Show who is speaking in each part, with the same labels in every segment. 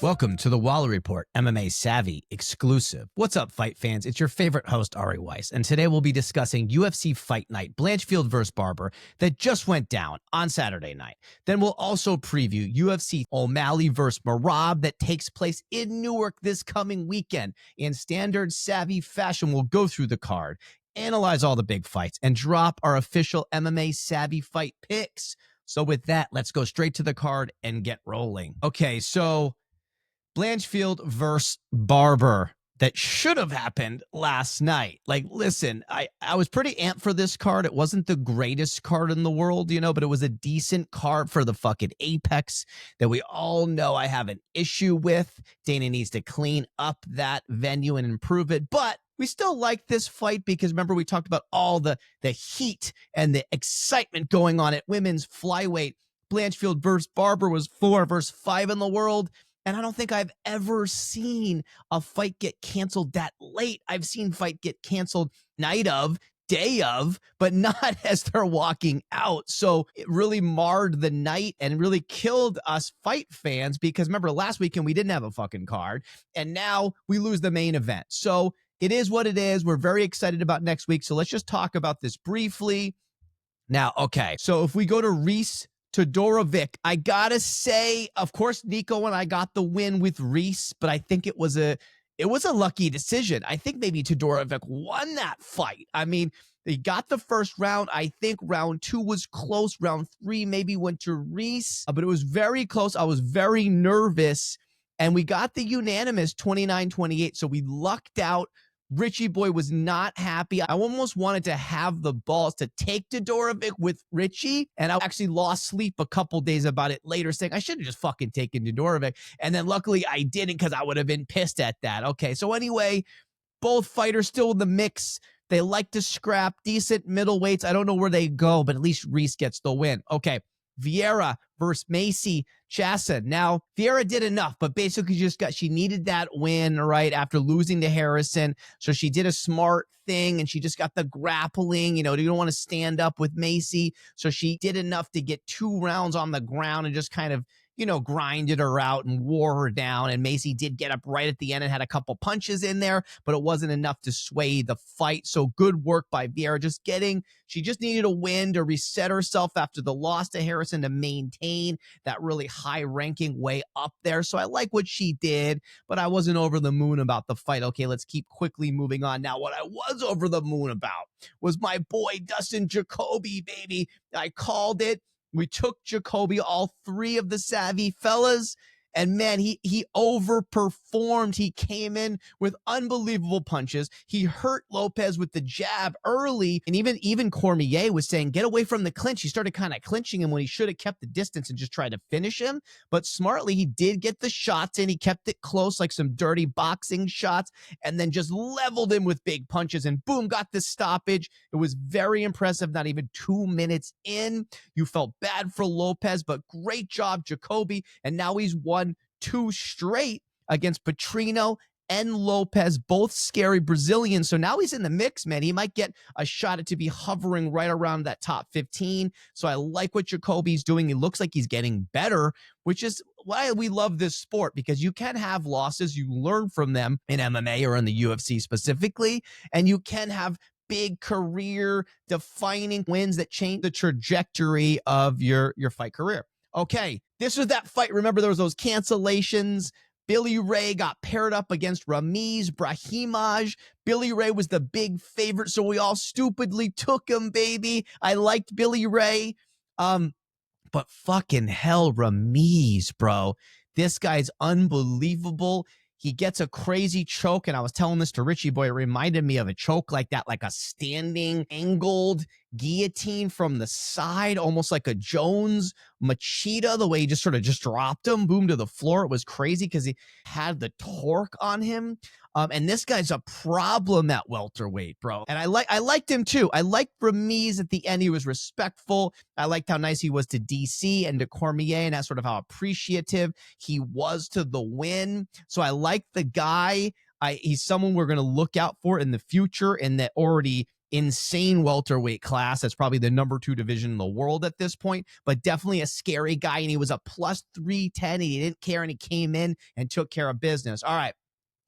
Speaker 1: Welcome to the Wally Report, MMA Savvy exclusive. What's up, fight fans? It's your favorite host, Ari Weiss, and today we'll be discussing UFC Fight Night, Blanchfield vs. Barber, that just went down on Saturday night. Then we'll also preview UFC O'Malley vs. Merab that takes place in Newark this coming weekend. In standard Savvy fashion, we'll go through the card, analyze all the big fights, and drop our official MMA Savvy fight picks. So with that, let's go straight to the card and get rolling. Okay, so Blanchfield versus Barber, that should have happened last night. Like, listen, I was pretty amped for this card. It wasn't the greatest card in the world, but it was a decent card for the fucking Apex that we all know I have an issue with. Dana needs to clean up that venue and improve it. But we still like this fight because remember we talked about all the heat and the excitement going on at women's flyweight. Blanchfield versus Barber was 4 versus 5 in the world. And I don't think I've ever seen a fight get canceled that late. I've seen fight get canceled night of, day of, but not as they're walking out. So it really marred the night and really killed us fight fans because remember last weekend we didn't have a fucking card and now we lose the main event. So it is what it is. We're very excited about next week. So let's just talk about this briefly. Now, okay. So if we go to Reese Todorovic, I gotta say, of course, Nico and I got the win with Reese, but I think it was a lucky decision. I think maybe Todorovic won that fight. I mean, they got the first round. I think round 2 was close. Round 3 maybe went to Reese, but it was very close. I was very nervous, and we got the unanimous 29-28, so we lucked out. Richie Boy was not happy. I almost wanted to have the balls to take Todorovic with Richie, and I actually lost sleep a couple days about it later, saying I should have just fucking taken Todorovic. And then luckily I didn't because I would have been pissed at that. Okay, so anyway, both fighters still in the mix. They like to scrap, decent middleweights. I don't know where they go, but at least Reese gets the win. Okay, Vieira versus Macy Chassa. Now, Vieira did enough, but basically she needed that win, right, after losing to Harrison. So she did a smart thing, and she just got the grappling. You don't want to stand up with Macy. So she did enough to get 2 rounds on the ground and just kind of, grinded her out and wore her down. And Macy did get up right at the end and had a couple punches in there, but it wasn't enough to sway the fight. So good work by Vieira. She just needed a win to reset herself after the loss to Harrison to maintain that really high ranking way up there. So I like what she did, but I wasn't over the moon about the fight. Okay, let's keep quickly moving on. Now, what I was over the moon about was my boy Dustin Jacoby, baby. I called it. We took Jacoby, all 3 of the Savvy fellas, and man, he overperformed. He came in with unbelievable punches. He hurt Lopez with the jab early, and even Cormier was saying, get away from the clinch. He started kind of clinching him when he should have kept the distance and just tried to finish him, but smartly, he did get the shots in. He kept it close, like some dirty boxing shots, and then just leveled him with big punches, and boom, got the stoppage. It was very impressive. Not even 2 minutes in, you felt bad for Lopez, but great job, Jacoby, and now he's won 2 straight against Petrino and Lopez, both scary Brazilians. So now he's in the mix, man. He might get a shot at to be hovering right around that top 15. So I like what Jacoby's doing. He looks like he's getting better, which is why we love this sport, because you can have losses. You learn from them in MMA or in the UFC specifically, and you can have big career defining wins that change the trajectory of your fight career. Okay, this was that fight. Remember, there was those cancellations. Billy Ray got paired up against Ramiz Brahimaj. Billy Ray was the big favorite, so we all stupidly took him, baby. I liked Billy Ray. But fucking hell, Ramiz, bro. This guy's unbelievable. He gets a crazy choke, and I was telling this to Richie Boy. It reminded me of a choke like that, like a standing, angled guillotine from the side, almost like a Jones Machida, the way he just dropped him, boom, to the floor. It was crazy because he had the torque on him. And this guy's a problem at welterweight, bro. And I liked him too. I liked Ramiz at the end. He was respectful. I liked how nice he was to DC and to Cormier, and that's sort of how appreciative he was to the win. So I like the guy. He's someone we're going to look out for in the future, and that already insane welterweight class. That's probably the number 2 division in the world at this point, but definitely a scary guy. And he was a plus 310 and he didn't care and he came in and took care of business. All right.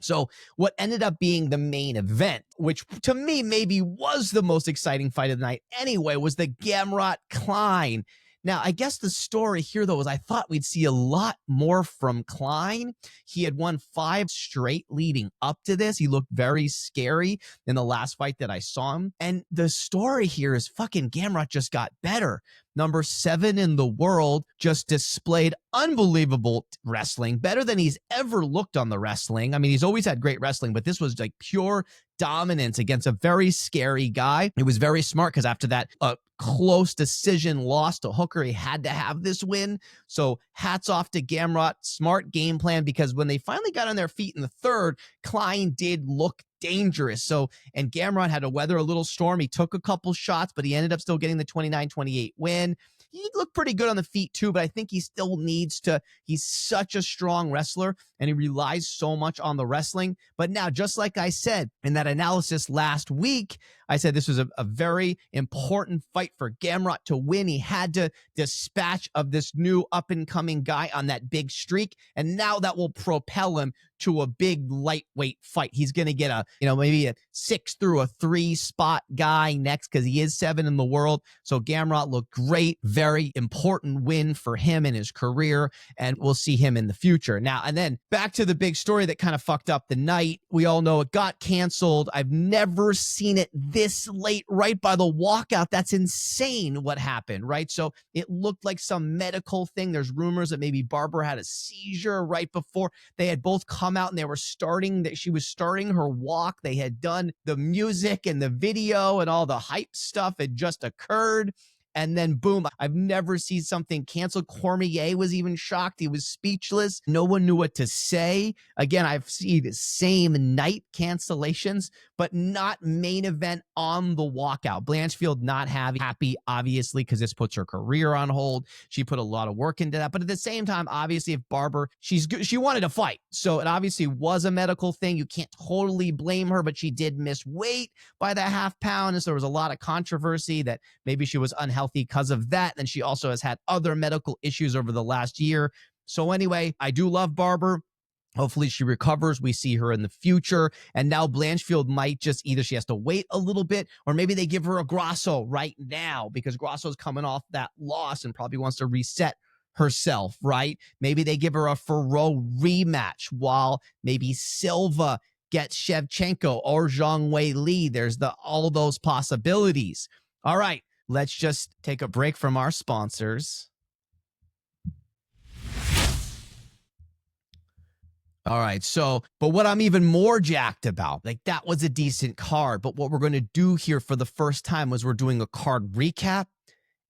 Speaker 1: So what ended up being the main event, which to me maybe was the most exciting fight of the night anyway, was the Gamrot Klein. Now, I guess the story here, though, is I thought we'd see a lot more from Klein. He had won 5 straight leading up to this. He looked very scary in the last fight that I saw him. And the story here is fucking Gamrot just got better. Number 7 in the world, just displayed unbelievable wrestling, better than he's ever looked on the wrestling. I mean, he's always had great wrestling, but this was like pure dominance against a very scary guy. It was very smart because after that close decision loss to Hooker, he had to have this win. So hats off to Gamrot. Smart game plan, because when they finally got on their feet in the third, Klein did look dangerous. So, and Gamrot had to weather a little storm. He took a couple shots, but he ended up still getting the 29-28 win. He looked pretty good on the feet too, but I think he still needs to, he's such a strong wrestler and he relies so much on the wrestling. But now, just like I said in that analysis last week, I said this was a very important fight for Gamrot to win. He had to dispatch of this new up-and-coming guy on that big streak, and now that will propel him to a big lightweight fight. He's going to get a, maybe a 6 through a 3 spot guy next because he is 7 in the world. So Gamrot looked great. Very important win for him in his career, and we'll see him in the future. Now, and then back to the big story that kind of fucked up the night. We all know it got canceled. I've never seen it this late, right by the walkout. That's insane what happened, right? So it looked like some medical thing. There's rumors that maybe Barber had a seizure right before. They had both come out and they were starting, that she was starting her walk. They had done the music and the video and all the hype stuff had just occurred. And then boom, I've never seen something canceled. Cormier was even shocked. He was speechless. No one knew what to say. Again, I've seen the same night cancellations, but not main event on the walkout. Blanchfield not happy, obviously, because this puts her career on hold. She put a lot of work into that. But at the same time, obviously, if Barber, she wanted to fight. So it obviously was a medical thing. You can't totally blame her, but she did miss weight by the half pound. And so there was a lot of controversy that maybe she was unhealthy because of that. And she also has had other medical issues over the last year. So anyway, I do love Barber. Hopefully she recovers. We see her in the future. And now Blanchfield might just, either she has to wait a little bit, or maybe they give her a Grasso right now because Grasso's coming off that loss and probably wants to reset herself, right? Maybe they give her a Ferro rematch while maybe Silva gets Shevchenko or Zhang Wei Li. There's all those possibilities. All right. Let's just take a break from our sponsors. All right, so, but what I'm even more jacked about, like that was a decent card, but what we're going to do here for the first time was we're doing a card recap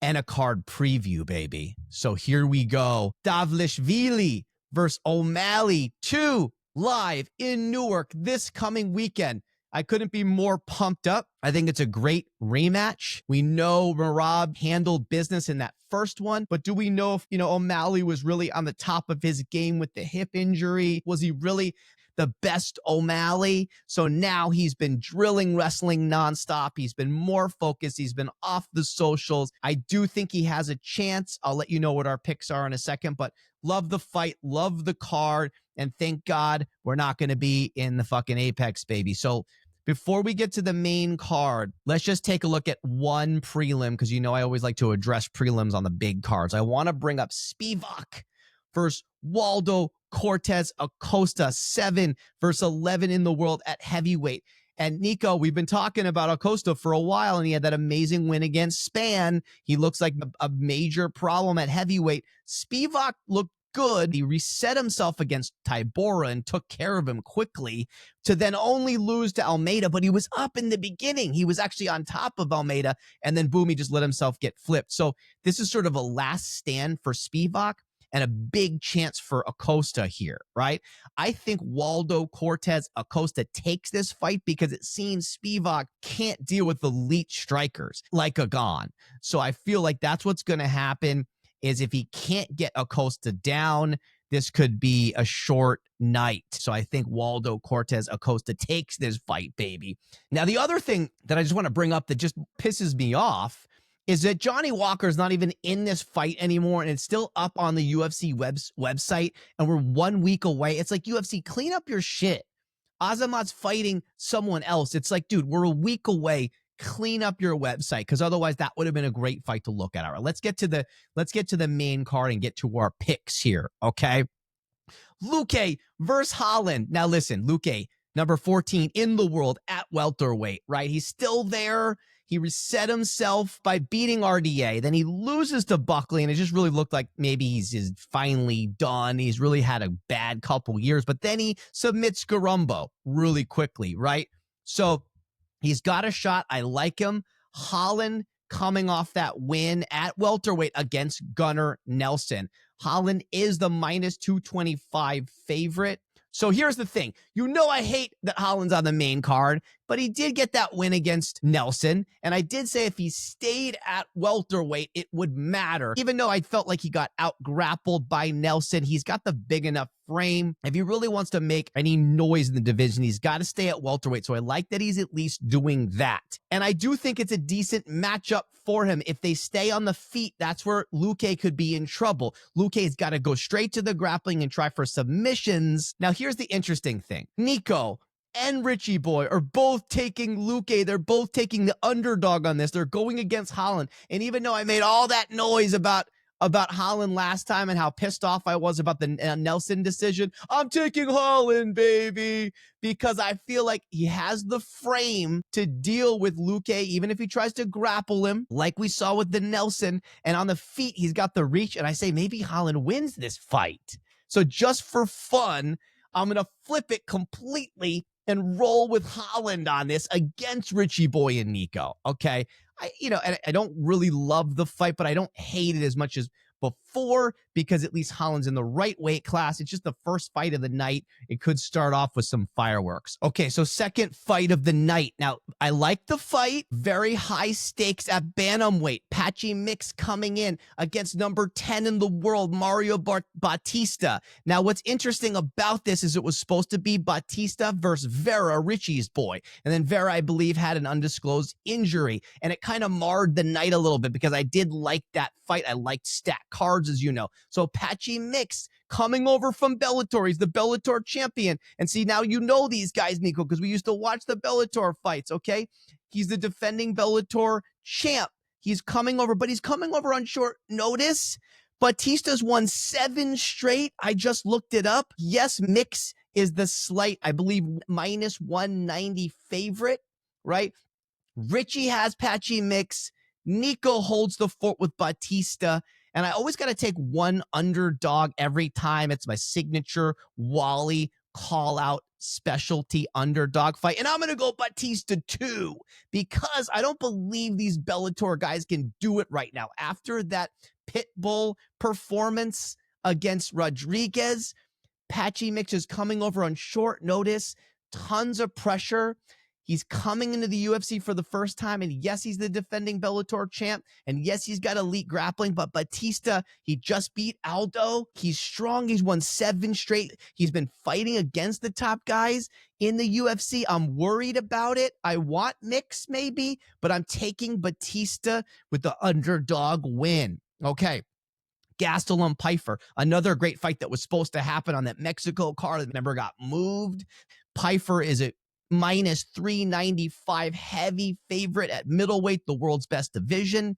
Speaker 1: and a card preview, baby. So here we go. Dvalishvili versus O'Malley 2 live in Newark this coming weekend. I couldn't be more pumped up. I think it's a great rematch. We know Merab handled business in that first one, but do we know if, O'Malley was really on the top of his game with the hip injury? Was he really the best O'Malley? So now he's been drilling wrestling nonstop. He's been more focused. He's been off the socials. I do think he has a chance. I'll let you know what our picks are in a second, but love the fight, love the card, and thank God we're not going to be in the fucking Apex, baby. So before we get to the main card, let's just take a look at one prelim, because I always like to address prelims on the big cards. I want to bring up Spivak versus Waldo Cortez Acosta, 7 versus 11 in the world at heavyweight. And Nico, we've been talking about Acosta for a while, and he had that amazing win against Spann. He looks like a major problem at heavyweight. Spivak looked good. He reset himself against Tybura and took care of him quickly to then only lose to Almeida, but he was up in the beginning. He was actually on top of Almeida, and then boom, he just let himself get flipped. So this is sort of a last stand for Spivak and a big chance for Acosta here, right? I think Waldo Cortez Acosta takes this fight because it seems Spivak can't deal with elite strikers like Agon. So I feel like that's what's going to happen. Is if he can't get Acosta down, this could be a short night. So I think Waldo Cortez Acosta takes this fight, baby. Now, the other thing that I just want to bring up that just pisses me off is that Johnny Walker is not even in this fight anymore, and it's still up on the UFC website, and we're 1 week away. It's like, UFC, clean up your shit. Azamat's fighting someone else. It's like, dude, we're a week away. Clean up your website, because otherwise that would have been a great fight to look at. All right, let's get to the main card and get to our picks here, okay? Luque versus Holland. Now listen, Luque, number 14 in the world at welterweight, right? He's still there. He reset himself by beating RDA. Then he loses to Buckley, and it just really looked like maybe he's finally done. He's really had a bad couple years, but then he submits Garumbo really quickly, right? So he's got a shot. I like him. Holland coming off that win at welterweight against Gunnar Nelson. Holland is the minus 225 favorite. So here's the thing. You know I hate that Holland's on the main card, but he did get that win against Nelson. And I did say if he stayed at welterweight, it would matter. Even though I felt like he got out-grappled by Nelson, he's got the big enough frame. If he really wants to make any noise in the division, he's got to stay at welterweight. So I like that he's at least doing that. And I do think it's a decent matchup for him. If they stay on the feet, that's where Luque could be in trouble. Luque's got to go straight to the grappling and try for submissions. Now, here's the interesting thing. Nico and Richie Boy are both taking Luque. They're both taking the underdog on this. They're going against Holland. And even though I made all that noise about Holland last time and how pissed off I was about the Nelson decision, I'm taking Holland, baby, because I feel like he has the frame to deal with Luque, even if he tries to grapple him, like we saw with the Nelson. And on the feet, he's got the reach. And I say maybe Holland wins this fight. So just for fun, I'm going to flip it completely and roll with Holland on this against Richie Boy and Nico. Okay. I don't really love the fight, but I don't hate it as much as before, because at least Holland's in the right weight class. It's just the first fight of the night. It could start off with some fireworks. Okay, so second fight of the night. Now, I like the fight. Very high stakes at bantamweight. Patchy Mix coming in against number 10 in the world, Mario Bautista. Now, what's interesting about this is it was supposed to be Bautista versus Vera, Richie's boy. And then Vera, I believe, had an undisclosed injury. And it kind of marred the night a little bit, because I did like that fight. I liked stacked cards, as you know. So Patchy Mix coming over from Bellator. He's the Bellator champion. And see, now you know these guys, Nico, because we used to watch the Bellator fights, okay? He's the defending Bellator champ. He's coming over, but he's coming over on short notice. Batista's won 7 straight. I just looked it up. Yes, Mix is the slight, I believe, minus 190 favorite, right? Richie has Patchy Mix. Nico holds the fort with Bautista. And I always got to take one underdog every time. It's my signature Wally call-out specialty underdog fight. And I'm going to go Bautista 2, because I don't believe these Bellator guys can do it right now. After that Pitbull performance against Rodriguez, Patchy Mix is coming over on short notice, tons of pressure. He's coming into the UFC for the first time, and yes, he's the defending Bellator champ, and yes, he's got elite grappling, but Bautista, he just beat Aldo. He's strong. He's won 7 straight. He's been fighting against the top guys in the UFC. I'm worried about it. I want Mix maybe, but I'm taking Bautista with the underdog win. Okay. Gastelum Pfeiffer, another great fight that was supposed to happen on that Mexico card that never got moved. Pfeiffer is a minus 395 heavy favorite at middleweight, the world's best division.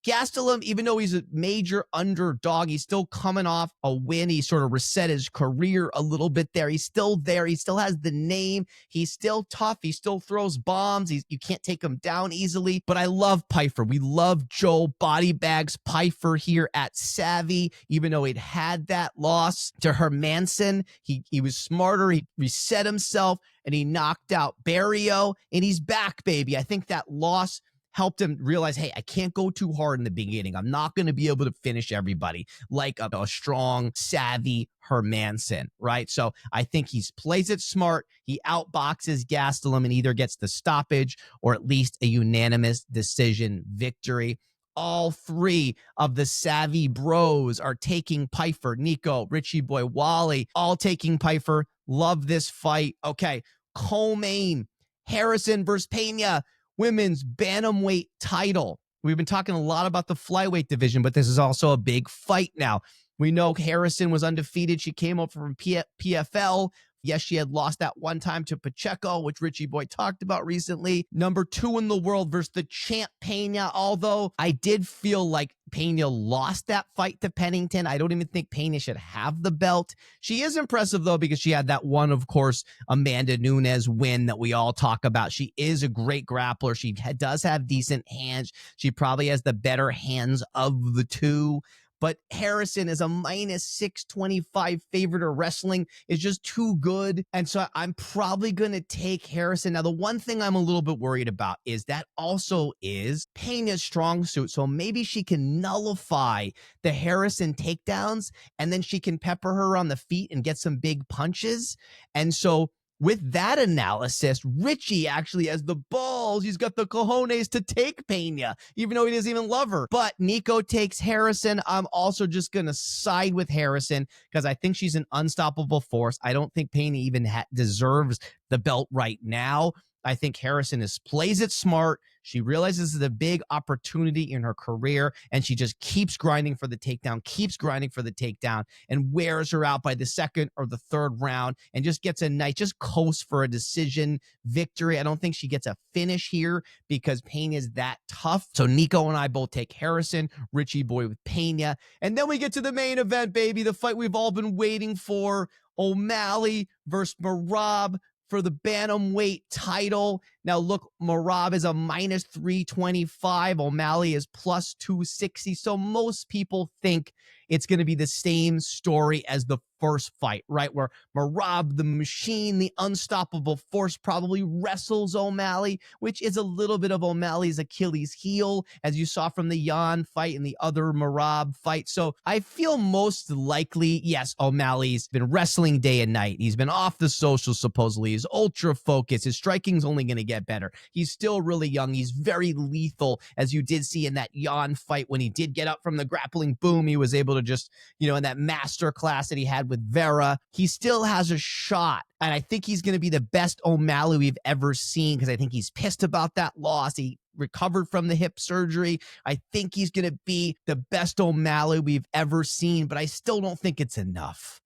Speaker 1: Gastelum, even though he's a major underdog, he's still coming off a win. He sort of reset his career a little bit there. He's still there. He still has the name. He's still tough. He still throws bombs. You can't take him down easily. But I love Pfeiffer. We love Joe Body Bags Pfeiffer here at Savvy, even though he'd had that loss to Hermanson. He was smarter. He reset himself, and he knocked out Barrio, and he's back, baby. I think that loss helped him realize, hey, I can't go too hard in the beginning. I'm not going to be able to finish everybody like a strong, savvy Hermanson, right? So I think he plays it smart. He outboxes Gastelum and either gets the stoppage or at least a unanimous decision victory. all three of the Savvy bros are taking Piper. Nico, Richie Boy, Wally, all taking Piper. Love this fight. Okay, co-main, Harrison versus Pena, women's bantamweight title. We've been talking a lot about the flyweight division, but this is also a big fight now. We know Harrison was undefeated. She came up from PFL. Yes, she had lost that one time to Pacheco, which Richie Boy talked about recently. Number 2 in the world versus the champ Pena, although I did feel like Pena lost that fight to Pennington. I don't even think Pena should have the belt. She is impressive, though, because she had that one, of course, Amanda Nunes win that we all talk about. She is a great grappler. She does have decent hands. She probably has the better hands of the two. But Harrison is a minus 625 favorite. Her wrestling is just too good. And so I'm probably going to take Harrison. Now, the one thing I'm a little bit worried about is that also is Pena's strong suit. So maybe she can nullify the Harrison takedowns and then she can pepper her on the feet and get some big punches. And so with that analysis, Richie actually has the balls. He's got the cojones to take Pena, even though he doesn't even love her. But Nico takes Harrison. I'm also just going to side with Harrison because I think she's an unstoppable force. I don't think Pena even deserves the belt right now. I think Harrison plays it smart. She realizes it's a big opportunity in her career, and she just keeps grinding for the takedown, and wears her out by the second or the third round and just gets a nice, just coast for a decision victory. I don't think she gets a finish here because Pena is that tough. So Nico and I both take Harrison, Richie Boy with Pena. And then we get to the main event, baby, the fight we've all been waiting for. O'Malley versus Merab for the bantamweight title. Now, look, Merab is a minus 325. O'Malley is plus 260. So most people think it's going to be the same story as the first fight, right? Where Merab, the machine, the unstoppable force, probably wrestles O'Malley, which is a little bit of O'Malley's Achilles heel, as you saw from the Jan fight and the other Merab fight. So I feel most likely, yes, O'Malley's been wrestling day and night. He's been off the social, supposedly. He's ultra focused. His striking's only going to get better. He's still really young. He's very lethal, as you did see in that Jan fight when he did get up from the grappling boom. He was able to just, in that master class that he had with Vera, he still has a shot. And I think he's going to be the best O'Malley we've ever seen because I think he's pissed about that loss. He recovered from the hip surgery. I think he's going to be the best O'Malley we've ever seen, but I still don't think it's enough.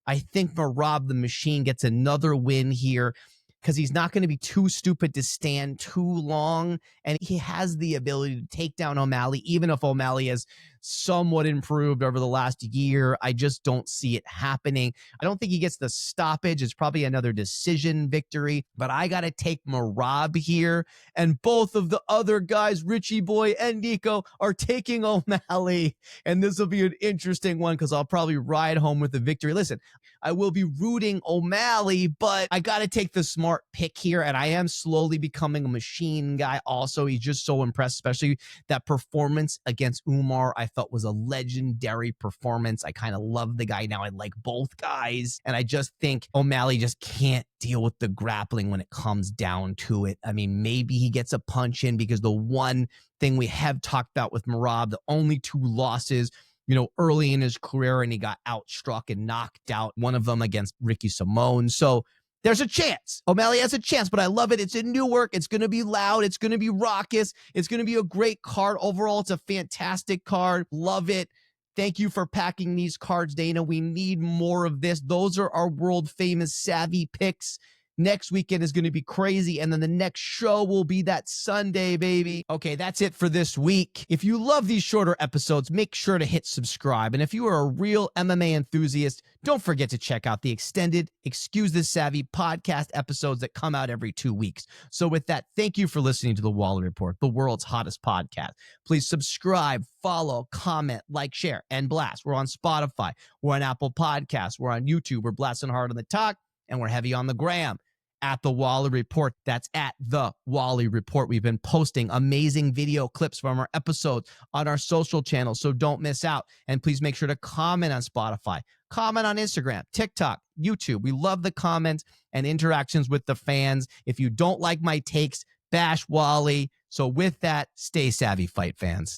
Speaker 1: I think Merab the Machine gets another win here because he's not going to be too stupid to stand too long, and he has the ability to take down O'Malley, even if O'Malley has somewhat improved over the last year. I just don't see it happening. I don't think he gets the stoppage. It's probably another decision victory, but I got to take Merab here, and both of the other guys, Richie Boy and Nico, are taking O'Malley, and this will be an interesting one because I'll probably ride home with the victory. Listen, I will be rooting O'Malley, but I got to take the smart pick here, and I am slowly becoming a machine guy also. He's just so impressed, especially that performance against Umar. I felt was a legendary performance. I kind of love the guy now. I like both guys, and I just think O'Malley just can't deal with the grappling when it comes down to it. I mean, maybe he gets a punch in because the one thing we have talked about with Merab, the only 2 losses early in his career, and he got outstruck and knocked out, one of them against Ricky Simone. So there's a chance. O'Malley has a chance, but I love it. It's in Newark. It's going to be loud. It's going to be raucous. It's going to be a great card. Overall, it's a fantastic card. Love it. Thank you for packing these cards, Dana. We need more of this. Those are our world famous savvy picks. Next weekend is going to be crazy, and then the next show will be that Sunday, baby. Okay, that's it for this week. If you love these shorter episodes, make sure to hit subscribe. And if you are a real MMA enthusiast, don't forget to check out the extended Excuse the Savvy podcast episodes that come out every 2 weeks. So with that, thank you for listening to the Wally Report, the world's hottest podcast. Please subscribe, follow, comment, like, share, and blast. We're on Spotify. We're on Apple Podcasts. We're on YouTube. We're blasting hard on the talk, and we're heavy on the gram. At the Wally Report. That's at the Wally Report. We've been posting amazing video clips from our episodes on our social channels, so don't miss out. And please make sure to comment on Spotify, comment on Instagram, TikTok, YouTube. We love the comments and interactions with the fans. If you don't like my takes, bash Wally. So with that, stay savvy, fight fans.